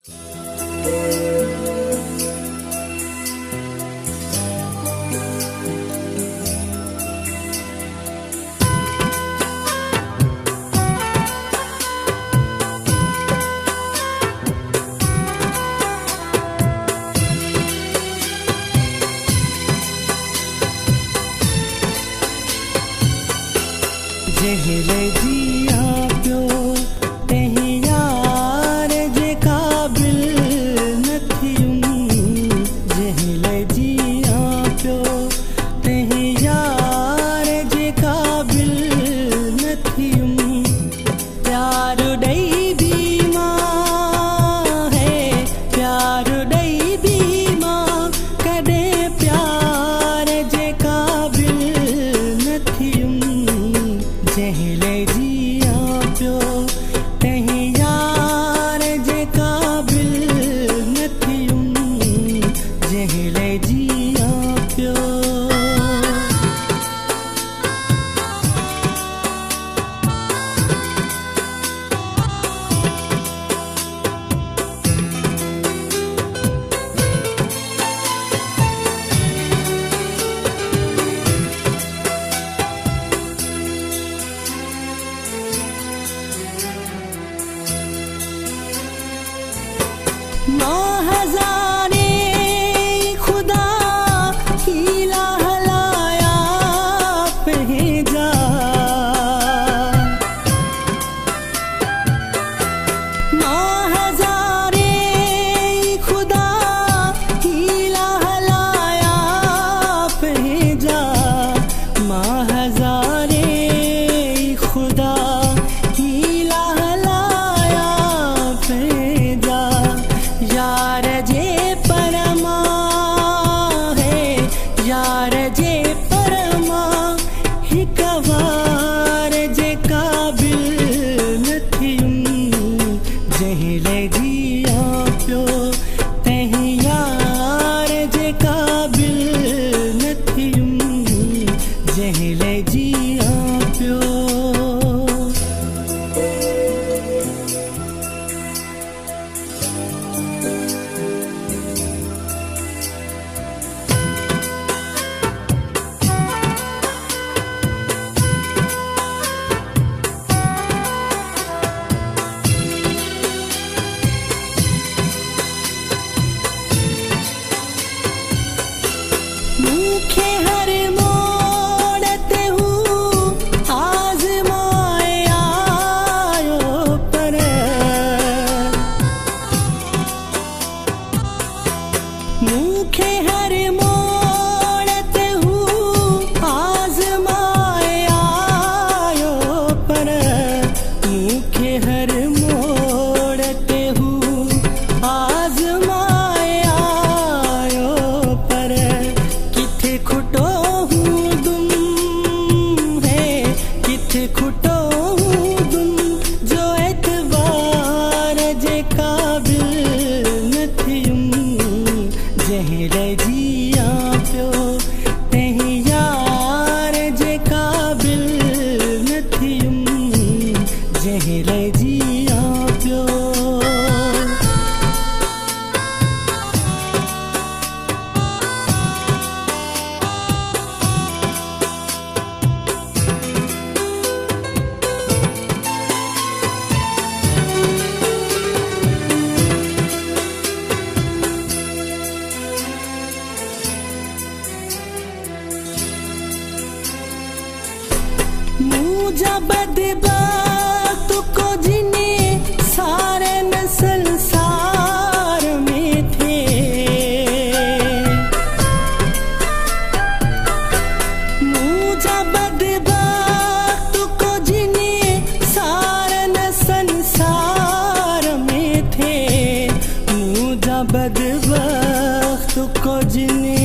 जहले जिया प्यो तही यार जे काबिल न थियूं। जहले जिया प्यो तही यार जे काबिल न थियूं। प्यार ॾई बि मां है प्यार ॾई बि मां कॾहिं प्यार जे काबिल न थियूं। जहले जिया प्यो तही यार जे काबिल न थियूं। जहले जिया प्यो माँ हज़ारे खुदा हीला हलाया भेजा। माँ हज़ारे खुदा हीला हलाया भेजा। माँ हज़ारे खुदा हीला हलाया भेजा। यार जे परमा है यार जे परमा हिक वार जे काबिल न थियूं। जहले जिया प्यो तही यार जे काबिल न थियूं। जहले जिया प्यो मूंखे हर मोड़ ते हूँ आज़माए आयो पर। मूंखे हर मोड़ ते हूँ आज़माए आयो पर। मूंखे हर मोड़ ते हूँ आज़माए आयो पर। किथे खुटो हूँ तुम है किथे खुटो हूँ तुम जो एतबार जे काबिल न थियूं। जहले जिया प्यो तही यार जे काबिल न थियूं। जहले जिया प्यो मुझा बदबख्त को जिन्हें सारे न संसार में थे। मुझा बदबख्त को जिन्हें सारे न संसार में थे। मुझा बदबख्त को जिन्हें